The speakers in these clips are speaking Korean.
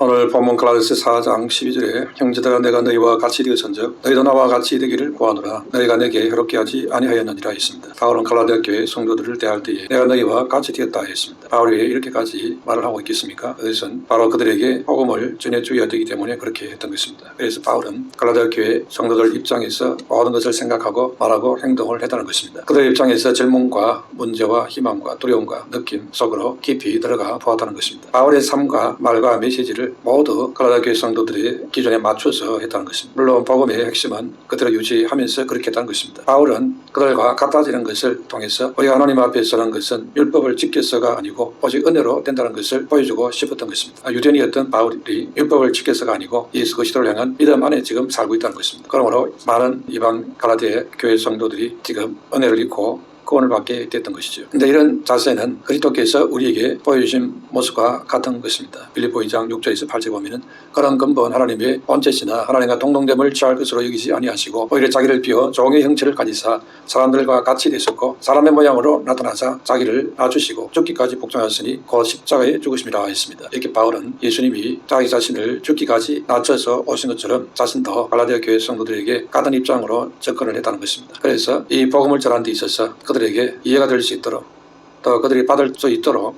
오늘 본문 갈라디아서 4장 12절에 형제들아 내가 너희와 같이 되었은즉 너희도 나와 같이 되기를 구하노라. 너희가 내게 해롭게 하지 아니하였느니라 했습니다. 바울은 갈라디아 교회 성도들을 대할 때에 내가 너희와 같이 되었다 했습니다. 바울이 왜 이렇게까지 말을 하고 있겠습니까? 그것은 바로 그들에게 복음을 전해줘야 되기 때문에 그렇게 했던 것입니다. 그래서 바울은 갈라디아 교회 성도들 입장에서 모든 것을 생각하고 말하고 행동을 했다는 것입니다. 그들 입장에서 질문과 문제와 희망과 두려움과 느낌 속으로 깊이 들어가 보았다는 것입니다. 바울의 삶과 말과 메시지를 모두 갈라디아 교회 성도들의 기준에 맞춰서 했다는 것입니다. 물론 복음의 핵심은 그들을 유지하면서 그렇게 했다는 것입니다. 바울은 그들과 같아지는 것을 통해서 우리가 하나님 앞에 서는 것은 율법을 지켜서가 아니고 오직 은혜로 된다는 것을 보여주고 싶었던 것입니다. 유대인이었던 바울이 율법을 지켜서가 아니고 예수 그리스도를 향한 믿음 안에 지금 살고 있다는 것입니다. 그러므로 많은 이방 갈라디아 교회 성도들이 지금 은혜를 입고 구원을 받게 됐던 것이죠. 그런데 이런 자세는 그리스도께서 우리에게 보여주신 모습과 같은 것입니다. 빌립보 2장 6절에서 8절 보면은 그런 근본 하나님의 본체시나 하나님과 동등됨을 취할 것으로 여기지 아니하시고 오히려 자기를 비워 종의 형체를 가지사 사람들과 같이 되셨고 사람의 모양으로 나타나사 자기를 낮추시고 죽기까지 복종하였으니 곧 십자가에 죽으심이라 했습니다. 이렇게 바울은 예수님이 자기 자신을 죽기까지 낮춰서 오신 것처럼 자신도 갈라디아 교회 성도들에게 같은 입장으로 접근을 했다는 것입니다. 그래서 이 복음을 전하는 데 있어서 그들에게 이해가 될 수 있도록 또 그들이 받을 수 있도록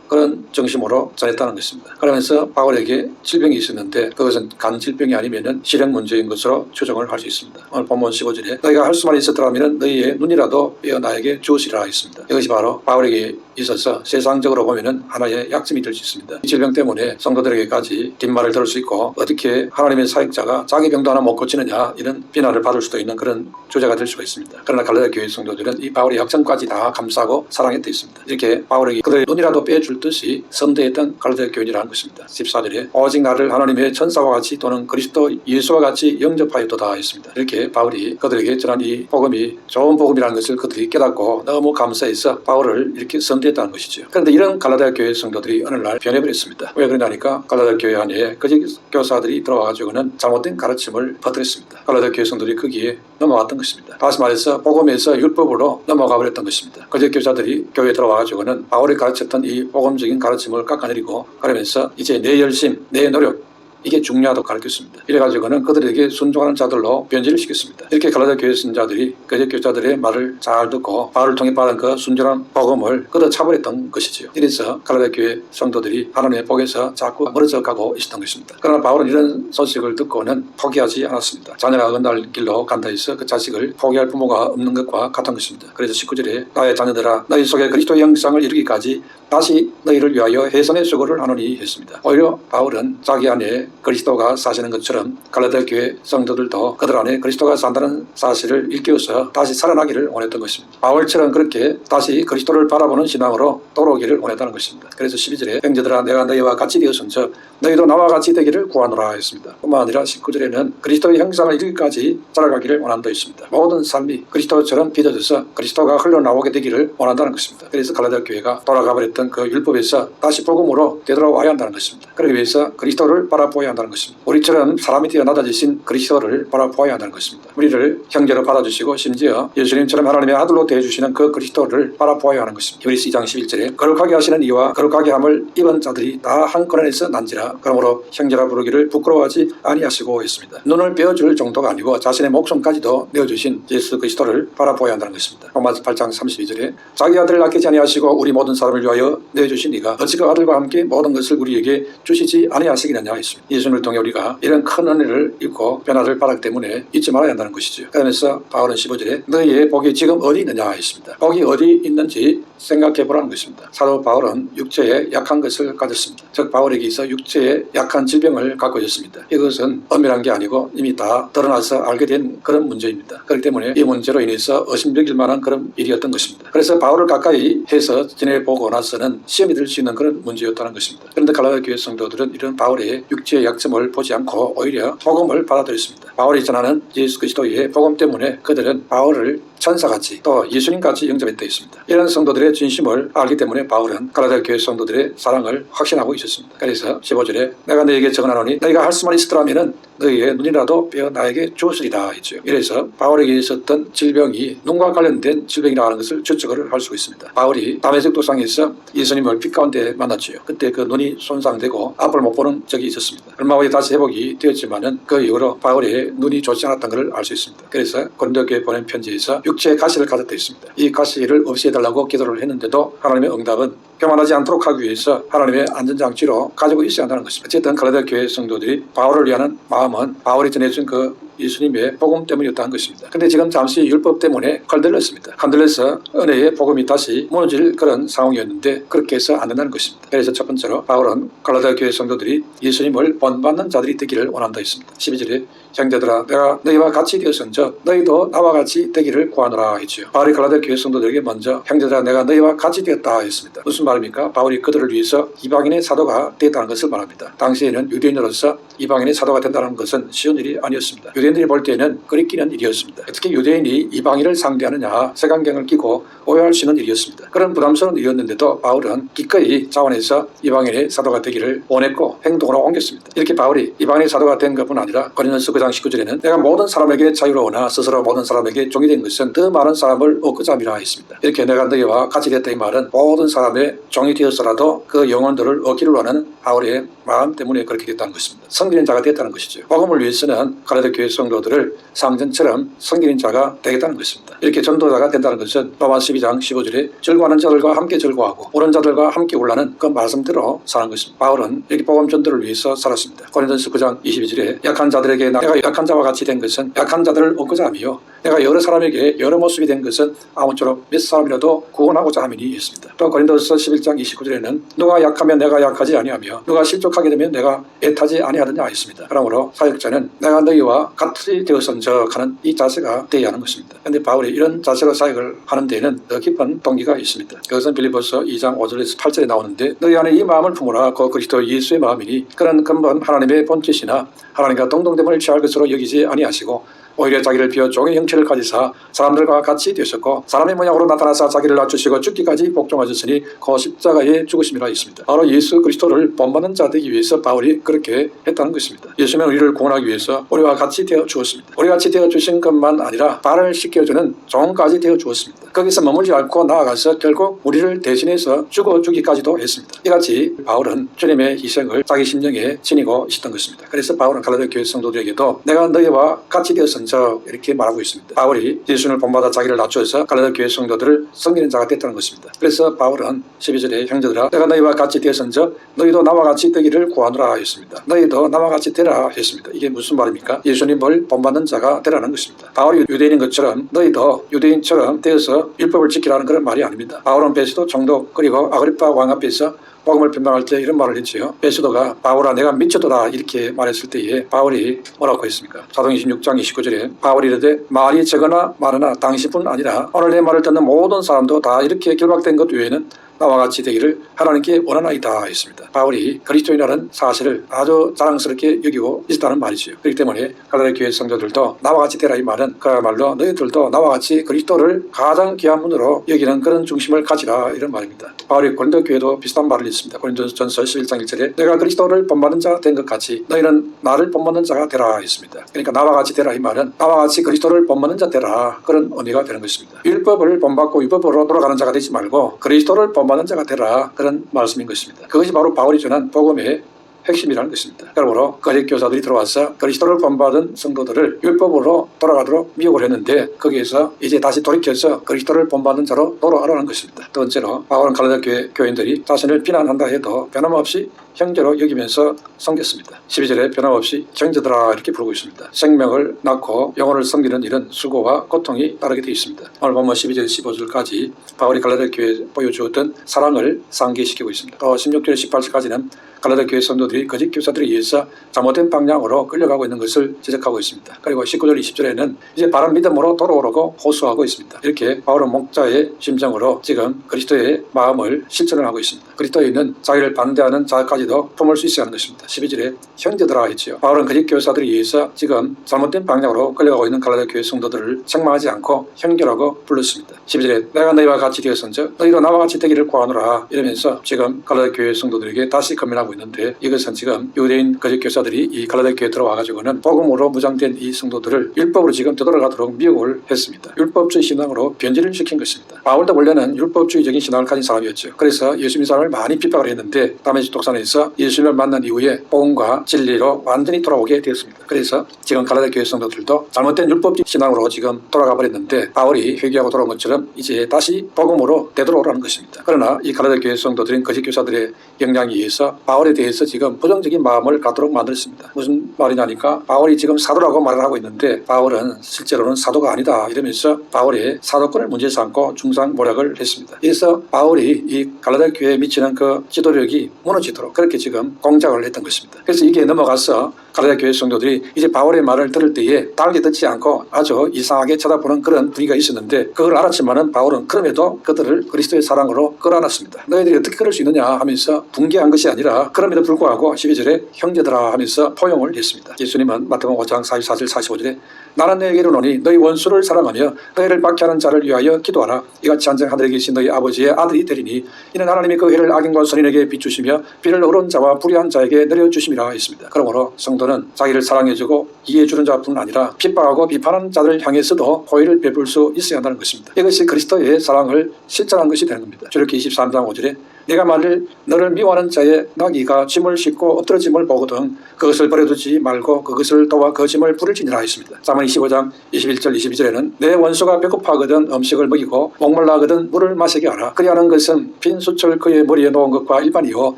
그런 정신으로 전했다는 것입니다. 그러면서 바울에게 질병이 있었는데 그것은 간 질병이 아니면 실행 문제인 것으로 추정을 할 수 있습니다. 오늘 본문 15절에 너희가 할 수만 있었더라면 너희의 눈이라도 빼어 나에게 주으시라 했습니다. 이것이 바로 바울에게 있어서 세상적으로 보면 하나의 약점이 될 수 있습니다. 이 질병 때문에 성도들에게까지 뒷말을 들을 수 있고 어떻게 하나님의 사역자가 자기 병도 하나 못 고치느냐 이런 비난을 받을 수도 있는 그런 주제가 될 수가 있습니다. 그러나 갈라디아 교회 성도들은 이 바울의 약점까지 다 감싸고 사랑했다 있습니다. 이렇게 바울에게 그들의 눈이라도 빼줄 듯이 선대했던 갈라디아 교인이라는 것입니다. 14절에 오직 나를 하나님의 천사와 같이 또는 그리스도 예수와 같이 영접하였도다 했습니다. 이렇게 바울이 그들에게 전한 이 복음이 좋은 복음이라는 것을 그들이 깨닫고 너무 감사해서 바울을 이렇게 선대했다는 것이죠. 그런데 이런 갈라디아 교회 성도들이 어느 날 변해버렸습니다. 왜 그러냐니까 갈라디아 교회 안에 거짓 교사들이 들어와가지고는 잘못된 가르침을 퍼뜨렸습니다. 갈라디아 교회 성도들이 거기에 넘어갔던 것입니다. 다시 말해서 복음에서 율법으로 넘어가 버렸던 것입니다. 거짓 교사들이 교회에 들어와가지고는 바울이 가르쳤던 이 복음적인 가르침을 깎아내리고 그러면서 이제 내 열심, 내 노력 이게 중요하다고 가르쳤습니다. 이래가지고는 그들에게 순종하는 자들로 변질을 시켰습니다. 이렇게 갈라디아 교회 신자들이 거짓 교사들의 말을 잘 듣고 바울을 통해 받은 그 순전한 복음을 걷어차버렸던 것이지요. 이래서 갈라디아 교회 성도들이 하나님의 복에서 자꾸 멀어져 가고 있었던 것입니다. 그러나 바울은 이런 소식을 듣고는 포기하지 않았습니다. 자녀가 어긋날 길로 간다 해서 그 자식을 포기할 부모가 없는 것과 같은 것입니다. 그래서 19절에 나의 자녀들아 너희 속에 그리스도의 형상을 이루기까지 다시 너희를 위하여 해선의 수고를 하노니 했습니다. 오히려 바울은 자기 안에 그리스도가 사시는 것처럼 갈라디아 교회 성도들도 그들 안에 그리스도가 산다는 사실을 일깨워서 다시 살아나기를 원했던 것입니다. 바울처럼 그렇게 다시 그리스도를 바라보는 신앙으로 돌아오기를 원했다는 것입니다. 그래서 12절에 형제들아 내가 너희와 같이 되었은즉 너희도 나와 같이 되기를 구하노라 했습니다. 뿐만 아니라 19절에는 그리스도의 형상을 이루기까지 자라가기를 원한다 했습니다. 모든 삶이 그리스도처럼 빚어져서 그리스도가 흘러나오게 되기를 원한다는 것입니다. 그래서 갈라디아 교회가 돌아가버렸던 그 율법에서 다시 복음으로 되돌아와야 한다는 것입니다. 그러기 위해서 그리스도를 바라보아야 한다는 것입니다. 우리처럼 사람이 되어 낮아지신 그리스도를 바라보아야 한다는 것입니다. 우리를 형제로 받아주시고 심지어 예수님처럼 하나님의 아들로 대해주시는 그 그리스도를 바라보아야 하는 것입니다. 히브리서 2장 11절에 거룩하게 하시는 이와 거룩하게 함을 입은 자들이 다 한 근원에서 난지라 그러므로 형제라 부르기를 부끄러워하지 아니하시고 했습니다. 눈을 빼어줄 정도가 아니고 자신의 목숨까지도 내어주신 예수 그리스도를 바라보아야 한다는 것입니다. 로마서 8장 32절에 자기 아들을 아끼지 아니하시고 우리 모든 사람을 위하여 내주신 이가 어찌 그 아들과 함께 모든 것을 우리에게 주시지 아니하시겠느냐 했습니다. 예수님을 통해 우리가 이런 큰 은혜를 입고 변화를 받았기 때문에 잊지 말아야 한다는 것이죠. 그러면서 바울은 15절에 너희의 복이 지금 어디 있느냐 했습니다. 복이 어디 있는지 생각해 보라는 것입니다. 사도 바울은 육체에 약한 것을 가졌습니다. 즉 바울에게 있어 육체에 약한 질병을 갖고 있었습니다. 이것은 엄밀한 게 아니고 이미 다 드러나서 알게 된 그런 문제입니다. 그렇기 때문에 이 문제로 인해서 의심되길 만한 그런 일이었던 것입니다. 그래서 바울을 가까이 해서 지내보고 나서는 시험이 될 수 있는 그런 문제였다는 것입니다. 그런데 갈라디아 교회 성도들은 이런 바울의 육체의 약점을 보지 않고 오히려 복음을 받아들였습니다. 바울이 전하는 예수 그리스도의 복음 때문에 그들은 바울을 천사같이 또 예수님같이 영접했다 있습니다. 이런 성도들의 진심을 알기 때문에 바울은 갈라디아 교회 성도들의 사랑을 확신하고 있었습니다. 그래서 15절에 내가 너에게 전하노니 너희가 할 수만 있었더라면 너희의 눈이라도 빼어 나에게 주었으리라 했죠. 이래서 바울에게 있었던 질병이 눈과 관련된 질병이라고 하는 것을 추측을 할 수 있습니다. 바울이 다메섹 도상에서 예수님을 빛 가운데 만났지요. 그때 그 눈이 손상되고 앞을 못 보는 적이 있었습니다. 얼마 후에 다시 회복이 되었지만은 그 이후로 바울의 눈이 좋지 않았던 것을 알 수 있습니다. 그래서 고린도 교회에 보낸 편지에서 육체의 가시를 가졌다 했습니다. 이 가시를 없애달라고 기도를 했는데도 하나님의 응답은 교만하지 않도록 하기 위해서 하나님의 안전장치로 가지고 있어야 한다는 것입니다. 어쨌든 갈라디아 교회 성도들이 바울을 위하는 마음은 바울이 전해준 그 예수님의 복음 때문이었다는 것입니다. 근데 지금 잠시 율법 때문에 흔들렸습니다. 흔들려서 은혜의 복음이 다시 무너질 그런 상황이었는데 그렇게 해서 안 된다는 것입니다. 그래서 첫 번째로 바울은 갈라디아 교회 성도들이 예수님을 본받는 자들이 되기를 원한다 했습니다. 12절에 형제들아 내가 너희와 같이 되었은즉 너희도 나와 같이 되기를 구하노라 했지요. 바울이 갈라디아 교회 성도들에게 먼저 형제들아 내가 너희와 같이 되었다 했습니다. 무슨 말입니까? 바울이 그들을 위해서 이방인의 사도가 되었다는 것을 말합니다. 당시에는 유대인으로서 이방인의 사도가 된다는 것은 쉬운 일이 아니었습니다. 유대인들이 볼 때에는 끓이끼는 일이었습니다. 특히 유대인이 이방인을 상대하느냐 색안경을 끼고 오해할 수 있는 일이었습니다. 그런 부담스러운 일이었는데도 바울은 기꺼이 자원해서 이방인의 사도가 되기를 원했고 행동으로 옮겼습니다. 이렇게 바울이 이방인의 사도가 된 것뿐 아니라 고린도서 9장 19절에는 내가 모든 사람에게 자유로우나 스스로 모든 사람에게 종이 된 것은 더 많은 사람을 얻고자 함이라 했습니다. 이렇게 내가 너희와 같이 됐다 이 말은 모든 사람의 종이 되었더라도 그 영혼들을 얻기를 원하는 바울의 마음 때문에 그렇게 됐다는 것입니다. 성결인 자가 됐다는 것이죠. 복음을 위해서는 갈라디아 교회 성도들을 상전처럼 성결인 자가 되겠다는 것입니다. 이렇게 전도자가 된다는 것은 로마 12장 15절에 절구하는 자들과 함께 절구하고 오른 자들과 함께 올라는 그 말씀대로 사는 것입니다. 바울은 이렇게 복음 전도를 위해서 살았습니다. 고린도서 9장 22절에 약한 자들에게 내가 약한 자와 같이 된 것은 약한 자들을 얻고자 함이요 내가 여러 사람에게 여러 모습이 된 것은 아무쪼록 몇 사람이라도 구원하고자 함이니 했습니다. 또 고린도서 11장 29절에는 누가 약하면 내가 약하지 아니하며 누가 실족하게 되면 내가 애타지 아니하느냐 했습니다. 그러므로 사역자는 내가 너희와 같이 되었은즉 하는 이 자세가 되어야 하는 것입니다. 그런데 바울이 이런 자세로 사역을 하는 데에는 더 깊은 동기가 있습니다. 그것은 빌립보서 2장 5절에서 8절에 나오는데 너희 안에 이 마음을 품으라 그 그리스도 예수의 마음이니 그런 근본 하나님의 본뜻이나 하나님과 동등됨을 취할 것으로 여기지 아니하시고 오히려 자기를 비워 종의 형체를 가지사 사람들과 같이 되셨고 사람의 모양으로 나타나사 자기를 낮추시고 죽기까지 복종하셨으니 그 십자가에 죽으심이라 했습니다. 바로 예수 그리스도를 본받는 자 되기 위해서 바울이 그렇게 했다는 것입니다. 예수는 우리를 구원하기 위해서 우리와 같이 되어 주었습니다. 우리와 같이 되어 주신 것만 아니라 발을 씻겨주는 종까지 되어 주었습니다. 거기서 머물지 않고 나아가서 결국 우리를 대신해서 죽어 주기까지도 했습니다. 이같이 바울은 주님의 희생을 자기 심령에 지니고 있었던 것입니다. 그래서 바울은 갈라디아 교회 성도들에게도 내가 너희와 같이 되었은 이렇게 말하고 있습니다. 바울이 예수를 본받아 자기를 낮춰서 갈라디아 교회 성도들을 섬기는 자가 됐다는 것입니다. 그래서 바울은 12절에 형제들아 내가 너희와 같이 되었은즉 너희도 나와 같이 되기를 구하노라 했습니다. 너희도 나와 같이 되라 했습니다. 이게 무슨 말입니까? 예수님을 본받는 자가 되라는 것입니다. 바울이 유대인인 것처럼 너희도 유대인처럼 되어서 율법을 지키라는 그런 말이 아닙니다. 바울은 베스도 총독 그리고 아그리파 왕 앞에서 복음을 변명할 때 이런 말을 했지요. 베스도가 바울아 내가 미쳤도다 이렇게 말했을 때에 바울이 뭐라고 했습니까? 사도행전 26장 29절에 바울이 이르되 말이 적으나 많으나 당신뿐 아니라 오늘 내 말을 듣는 모든 사람도 다 이렇게 결박된 것 외에는 나와 같이 되기를 하나님께 원하나이다 했습니다. 바울이 그리스도인이라는 사실을 아주 자랑스럽게 여기고 있었다는 말이죠. 그렇기 때문에 갈라디아 교회 성도들도 나와 같이 되라 이 말은 그야말로 너희들도 나와 같이 그리스도를 가장 귀한 분으로 여기는 그런 중심을 가지라 이런 말입니다. 바울이 고린도 교회도 비슷한 말을 했습니다. 고린도전서 11장 1절에 내가 그리스도를 본받는 자 된 것 같이 너희는 나를 본받는 자가 되라 했습니다. 그러니까 나와 같이 되라 이 말은 나와 같이 그리스도를 본받는 자 되라 그런 의미가 되는 것입니다. 율법을 본받고 율법으로 돌아가는 자가 되지 말고 그리스도를 본받는 자가 되라 그런 말씀인 것입니다. 그것이 바로 바울이 전한 복음의 핵심이라는 것입니다. 그러므로 거짓 교사들이 들어와서 그리스도를 본받은 성도들을 율법으로 돌아가도록 미혹을 했는데 거기에서 이제 다시 돌이켜서 그리스도를 본받는 자로 돌아가라는 것입니다. 두 번째로 바울은 갈라디아 교회 교인들이 자신을 비난한다 해도 변함없이 형제로 여기면서 섬겼습니다. 12절에 변함없이 형제들아 이렇게 부르고 있습니다. 생명을 낳고 영혼을 섬기는 일은 수고와 고통이 따르게 되어 있습니다. 오늘 보면 12절 15절까지 바울이 갈라디아 교회에 보여주었던 사랑을 상기시키고 있습니다. 또 16절 18절까지는 갈라디아 교회 성도들이 거짓 교사들에 의해서 잘못된 방향으로 끌려가고 있는 것을 지적하고 있습니다. 그리고 19절 20절에는 이제 바른 믿음으로 돌아오라고 호소하고 있습니다. 이렇게 바울은 목자의 심정으로 지금 그리스도의 마음을 실천을 하고 있습니다. 그리스도에 있는 자기를 반대하는 자까지도 우리도 품을 수 있어야 하는 것입니다. 12절에 형제들아 했지요. 바울은 거짓 교사들에 의해서 지금 잘못된 방향으로 끌려가고 있는 갈라디아 교회 성도들을 책망하지 않고 형제라고 불렀습니다. 12절에 내가 너희와 같이 되었은즉 너희도 나와 같이 되기를 구하노라 이러면서 지금 갈라디아 교회 성도들에게 다시 권면하고 있는데, 이것은 지금 유대인 거짓 교사들이 이 갈라디아 교회에 들어와가지고는 복음으로 무장된 이 성도들을 율법으로 지금 되돌아가도록 미혹을 했습니다. 율법주의 신앙으로 변질을 시킨 것입니다. 바울도 원래는 율법주의적인 신앙을 가진 사람이었죠. 그래서 예수 믿는 사람을 많이 핍박을 했는데 다메섹 독산에서 예수님을 만난 이후에 복음과 진리로 완전히 돌아오게 되었습니다. 그래서 지금 갈라디아 교회 성도들도 잘못된 율법주의 신앙으로 지금 돌아가 버렸는데, 바울이 회개하고 돌아온 것처럼 이제 다시 복음으로 되돌아오라는 것입니다. 그러나 이 갈라디아 교회 성도들은 거짓 교사들의 영향에 의해서 바울에 대해서 지금 부정적인 마음을 갖도록 만들었습니다. 무슨 말이냐니까, 바울이 지금 사도라고 말을 하고 있는데 바울은 실제로는 사도가 아니다 이러면서 바울의 사도권을 문제 삼고 중상모략을 했습니다. 그래서 바울이 이 갈라디아 교회에 미치는 그 지도력이 무너지도록 그렇게 지금 공작을 했던 것입니다. 그래서 이게 넘어가서 갈라디아 교회 성도들이 이제 바울의 말을 들을 때에 달게 듣지 않고 아주 이상하게 쳐다보는 그런 분위기가 있었는데, 그걸 알았지만은 바울은 그럼에도 그들을 그리스도의 사랑으로 끌어안았습니다. 너희들이 어떻게 그럴 수 있느냐 하면서 붕괴한 것이 아니라 그럼에도 불구하고 12절에 형제들아 하면서 포용을 했습니다. 예수님은 마태복음 5장 44절 45절에 나는 너희에게 이르노니 너희 원수를 사랑하며 너희를 박해하는 자를 위하여 기도하라. 이같이 한정 하늘에 계신 너희 아버지의 아들이 되리니 이는 하나님이 그 해를 악인과 선인에게 비추시며 비를 어려운 자와 불의한 자에게 내려주심이라 했습니다. 그러므로 성도는 자기를 사랑해주고 이해해주는 자뿐 아니라 핍박하고 비판하는 자들을 향해서도 호의를 베풀 수 있어야 한다는 것입니다. 이것이 그리스도의 사랑을 실천한 것이 되는 겁니다. 출애굽기 23장 5절에 내가 만일 너를 미워하는 자의 나귀가 짐을 싣고 엎드러짐을 보거든 그것을 버려두지 말고 그것을 도와 그 짐을 부를지니라 했습니다. 사무엘 25장 21절 22절에는 내 원수가 배고파하거든 음식을 먹이고 목말라하거든 물을 마시게 하라. 그리하는 것은 빈 숯을 그의 머리에 놓은 것과 일반이요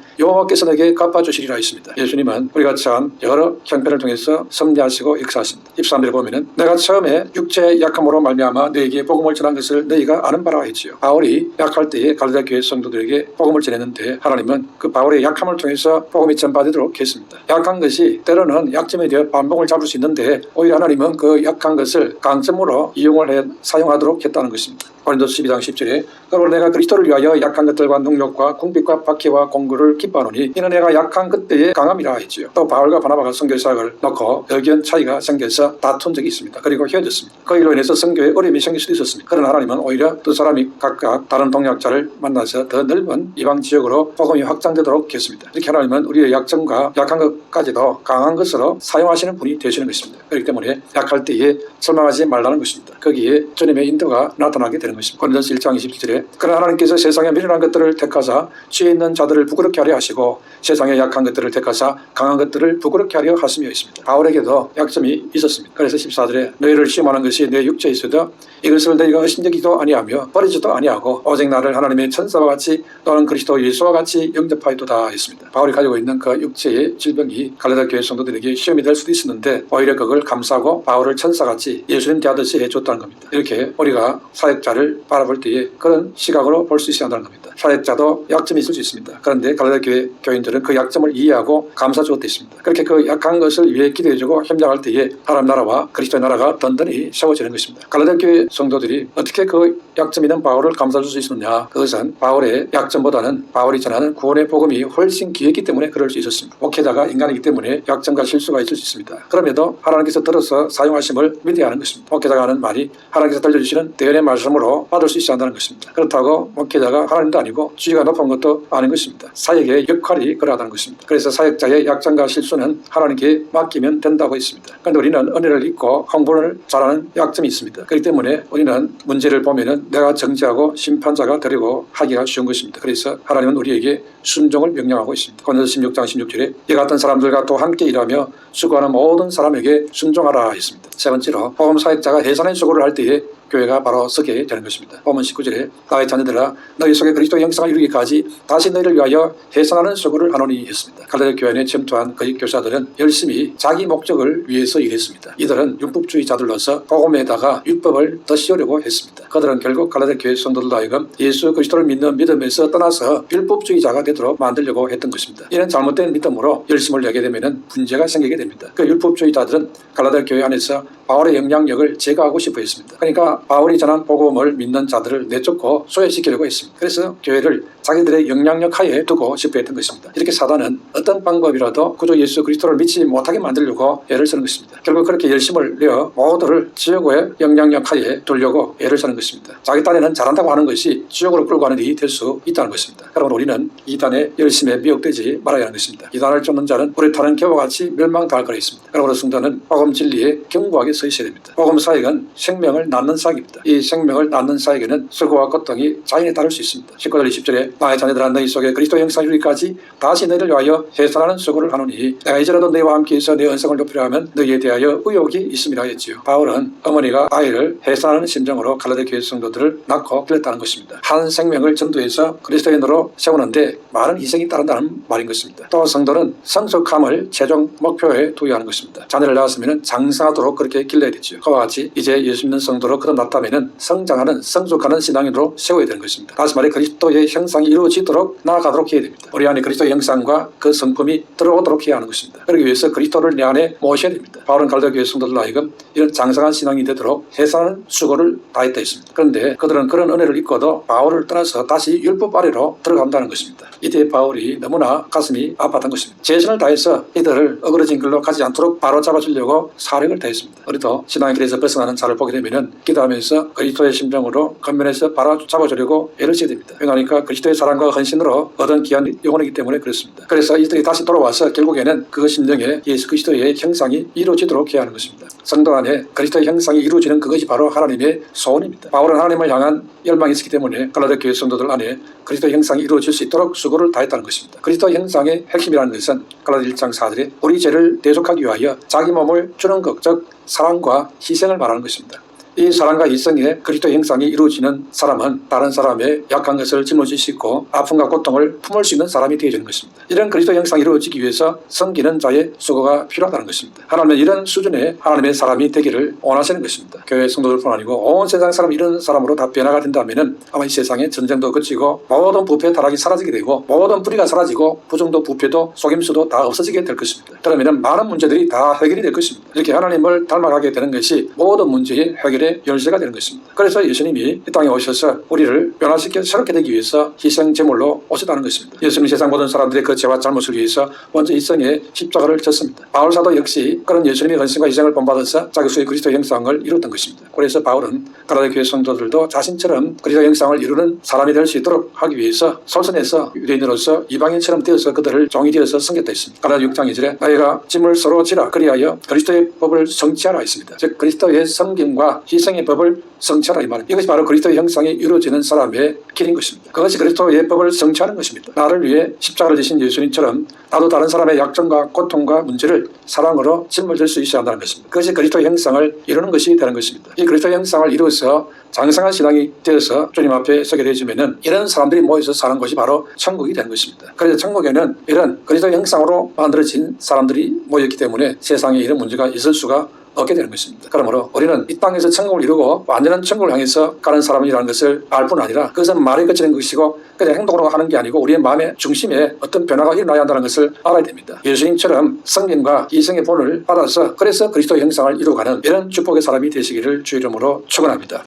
여호와께서 내게 갚아주시리라 했습니다. 예수님은 우리가 처한 여러 형편을 통해서 섭리하시고 역사하십니다. 13절에 보면은 내가 처음에 육체의 약함으로 말미암아 너에게 복음을 전한 것을 너희가 아는 바라 했지요. 바울이 약할 때에 갈라디아 교회 성도들에게 복음을 전했는데 하나님은 그 바울의 약함을 통해서 복음이 전파되도록 했습니다. 약한 것이 때로는 약점에 대해 반복을 잡을 수 있는데 오히려 하나님은 그 약한 것을 강점으로 이용을 해 사용하도록 했다는 것입니다. 고린도서 12장 10절에 그러므로 내가 그리스도를 위하여 약한 것들과 능력과 궁핍과 박해와 공고를 기뻐하노니 이는 내가 약한 그때의 강함이라 했지요. 또 바울과 바나바가 선교사역을 놓고 의견 차이가 생겨서 다툰 적이 있습니다. 그리고 헤어졌습니다. 그 일로 인해서 선교에 어려움이 생길 수도 있었습니다. 그러나 하나님은 오히려 두 사람이 각각 다른 동역자를 만나서 더 넓은 이방 지역으로 복음이 확장되도록 했습니다. 이렇게 하나님은 우리의 약점과 약한 것까지도 강한 것으로 사용하시는 분이 되시는 것입니다. 그렇기 때문에 약할 때에 절망하지 말라는 것입니다. 거기에 주님의 인도가 나타나게 되는 것입니다. 고린도서 1장 27절에 그러나 하나님께서 세상에 미련한 것들을 택하사 지혜 있는 자들을 부끄럽게 하려 하시고 세상에 약한 것들을 택하사 강한 것들을 부끄럽게 하려 하시며 있습니다. 바울에게도 약점이 있었습니다. 그래서 14절에 너희를 시험하는 것이 내 육체에 있어도 이것을 너희가 의심되기도 아니하며 버리지도 아니하고 오직 나를 하나님의 천사와 같이 또는 그리스도 예수와 같이 영접하였도다 했습니다. 바울이 가지고 있는 그 육체의 질병이 갈라디아 교회 성도들에게 시험이 될 수도 있었는데 오히려 그걸 감싸고 바울을 천사같이 예수님 대하듯이 해줬다는 겁니다. 이렇게 우리가 사역자를 바라볼 때에 그런 시각으로 볼 수 있어야 한다는 겁니다. 사역자도 약점이 있을 수 있습니다. 그런데 갈라디아 교회 교인들은 그 약점을 이해하고 감싸주었다 있습니다. 그렇게 그 약한 것을 위해 기도해주고 협력할 때에 하나님 나라와 그리스도의 나라가 든든히 세워지는 것입니다. 갈라디아 교회 성도들이 어떻게 그 약점 있는 바울을 감싸줄 수 있었느냐? 그것은 바울의 약점보다는 바울이 전하는 구원의 복음이 훨씬 귀했기 때문에 그럴 수 있었습니다. 목회자가 인간이기 때문에 약점과 실수가 있을 수 있습니다. 그럼에도 하나님께서 들어서 사용하심을 믿어야 하는 것입니다. 목회자가 하는 말이 하나님께서 들려주시는 대언의 말씀으로 받을 수 있어야 한다는 것입니다. 그렇다고 목회자가 하나님도 아니고 지위가 높은 것도 아닌 것입니다. 사역의 역할이 그러하다는 것입니다. 그래서 사역자의 약점과 실수는 하나님께 맡기면 된다고 했습니다. 그런데 우리는 은혜를 잊고 홍보를 잘하는 약점이 있습니다. 그렇기 때문에 우리는 문제를 보면은 내가 정죄하고 심판자가 되려고 하기가 쉬운 것입니다. 그래서 하나님은 우리에게 순종을 명령하고 있습니다. 고린도서 16장 16절에 이 같은 사람들과 또 함께 일하며 수고하는 모든 사람에게 순종하라 했습니다. 세 번째로 복음 사역자가 해산의 수고를 할 때에 교회가 바로 서게 되는 것입니다. 본문 19절에 나의 자녀들아 너희 속에 그리스도의 형상을 이루기까지 다시 너희를 위하여 해산하는 수고를 하노니 했습니다. 갈라디아 교회 안에 침투한 거짓 교사들은 열심히 자기 목적을 위해서 일했습니다. 이들은 율법주의자들로서 복음에다가 율법을 더 씌우려고 했습니다. 그들은 결국 갈라디아 교회 성도들도 하여금 예수 그리스도를 믿는 믿음에서 떠나서 율법주의자가 되도록 만들려고 했던 것입니다. 이는 잘못된 믿음으로 열심을 내게 되면 문제가 생기게 됩니다. 그 율법주의자들은 갈라디아 교회 안에서 바울의 영향력을 제거하고 싶어 했습니다. 그러니까 바울이 전한 복음을 믿는 자들을 내쫓고 소외시키려고 했습니다. 그래서 교회를 자기들의 영향력 하에 두고 싶어 했던 것입니다. 이렇게 사단은 어떤 방법이라도 구주 예수 그리스도를 믿지 못하게 만들려고 애를 쓰는 것입니다. 결국 그렇게 열심을 내어 모두를 지옥의 영향력 하에 두려고 애를 쓰는 것입니다. 자기 딴에는 잘한다고 하는 것이 지옥으로 끌고 가는 일이 될 수 있다는 것입니다. 그러므로 우리는 이단의 열심에 미혹되지 말아야 하는 것입니다. 이단을 쫓는 자는 우리 타는 겨와 같이 멸망당할 거라 했습니다. 그러므로 성도는 복음 진리에 견고하게 서 있어야 됩니다. 복음 사역은 생명을 낳는 사역입니다. 이 생명을 낳는 사역에는 수고와 고통이 자연에 따를 수 있습니다. 19절 20절에 나의 자녀들아 너희 속에 그리스도 형상이 이르기까지 다시 너희를 위하여 해산하는 수고를 하노니 내가 이제라도 너희와 함께 있어 내 언성을 높이려 하면 너희에 대하여 의욕이 있음이라 했지요. 바울은 어머니가 아이를 해산하는 심정으로 갈라디아 교회 성도들을 낳고 길렀다는 것입니다. 한 생명을 전도해서 그리스도인으로 세우는데 많은 희생이 따른다는 말인 것입니다. 또 성도는 성숙함을 최종 목표에 두어야 하는 것입니다. 자녀를 낳았으면 장성하도록 그렇게 길러야 되죠. 그와 같이 이제 예수 믿는 성도로 거듭났다면 성장하는 성숙하는 신앙인으로 세워야 되는 것입니다. 다시 말해 그리스도의 형상이 이루어지도록 나아가도록 해야 됩니다. 우리 안에 그리스도의 형상과 그 성품이 들어오도록 해야 하는 것입니다. 그러기 위해서 그리스도를 내 안에 모셔야 됩니다. 바울은 갈라디아 교회 성도들 하여금 이런 장성한 신앙이 되도록 해산하는 수고를 다했다 했습니다. 그런데 그들은 그런 은혜를 입고도 바울을 떠나서 다시 율법 아래로 들어간다는 것입니다. 이때 바울이 너무나 가슴이 아팠던 것입니다. 최선을 다해서 이들을 어그러진 길로 가지 않도록 바로 잡아주려고 사력을 다했습니다. 우리도 신앙의 길에서 벗어나는 자를 보게 되면 기도하면서 그리스도의 심정으로 겉면에서 바로 잡아주려고 애를 써야 됩니다. 왜냐하니까 그리스도의 사랑과 헌신으로 얻은 귀한 영혼이기 때문에 그렇습니다. 그래서 이들이 다시 돌아와서 결국에는 그 심정에 예수 그리스도의 형상이 이루어지도록 해야 하는 것입니다. 성도 안에 그리스도의 형상이 이루어지는 그것이 바로 하나님의 소원입니다. 바울은 하나님을 향한 열망이 있었기 때문에 갈라디아 교회 성도들 안에 그리스도의 형상이 이루어질 수 있도록 수고를 다했다는 것입니다. 그리스도의 형상의 핵심이라는 것은 갈라디아 1장 4절에 우리 죄를 대속하기 위하여 자기 몸을 주는 것, 즉 사랑과 희생을 말하는 것입니다. 이 사랑과 희생에 그리스도의 형상이 이루어지는 사람은 다른 사람의 약한 것을 짊어질 수 있고 아픔과 고통을 품을 수 있는 사람이 되어지는 것입니다. 이런 그리스도의 형상이 이루어지기 위해서 섬기는 자의 수고가 필요하다는 것입니다. 하나님은 이런 수준의 하나님의 사람이 되기를 원하시는 것입니다. 교회 성도들뿐 아니고 온 세상 사람 이런 사람으로 다 변화가 된다면 아마 이 세상에 전쟁도 그치고 모든 부패 타락이 사라지게 되고 모든 불의가 사라지고 부정도 부패도 속임수도 다 없어지게 될 것입니다. 그러면 많은 문제들이 다 해결이 될 것입니다. 이렇게 하나님을 닮아가게 되는 것이 모든 문제의 해결의 열쇠가 되는 것입니다. 그래서 예수님이 이 땅에 오셔서 우리를 변화시켜 새롭게 되기 위해서 희생 제물로 오셨다는 것입니다. 예수님이 세상 모든 사람들의 그 죄와 잘못을 위해서 먼저 일생에 십자가를 졌습니다. 바울 사도 역시 그런 예수님의 헌신과 희생을 본받아서 자기 수의 그리스도 형상을 이뤘던 것입니다. 그래서 바울은 갈라디아 교회 성도들도 자신처럼 그리스도 형상을 이루는 사람이 될 수 있도록 하기 위해서 솔선해서 유대인으로서 이방인처럼 되어서 그들을 종이 되어서 섬겼다 했습니다. 갈라디아 6장 2절에 너희가 짐을 서로 지라 그리하여 그리스도의 법을 성취하라 했습니다. 즉 그리스도의 섬김과 희생의 법을 성취하라 이 말입니다. 이것이 바로 그리스도의 형상이 이루어지는 사람의 길인 것입니다. 그것이 그리스도의 법을 성취하는 것입니다. 나를 위해 십자가를 지신 예수님처럼 나도 다른 사람의 약점과 고통과 문제를 사랑으로 짊어질 수 있어야 한다는 것입니다. 그것이 그리스도의 형상을 이루는 것이 되는 것입니다. 이 그리스도의 형상을 이루어서 장성한 신앙이 되어서 주님 앞에 서게 되어지면 이런 사람들이 모여서 사는 것이 바로 천국이 되는 것입니다. 그래서 천국에는 이런 그리스도의 형상으로 만들어진 사람들이 모였기 때문에 세상에 이런 문제가 있을 수가 얻게 되는 것입니다. 그러므로 우리는 이 땅에서 천국을 이루고 완전한 천국을 향해서 가는 사람이라는 것을 알 뿐 아니라 그것은 말에 그치는 것이고 그냥 행동으로 하는 게 아니고 우리의 마음의 중심에 어떤 변화가 일어나야 한다는 것을 알아야 됩니다. 예수님처럼 성김과 희생의 본을 받아서 그래서 그리스도의 형상을 이루어가는 이런 축복의 사람이 되시기를 주 이름으로 축원합니다.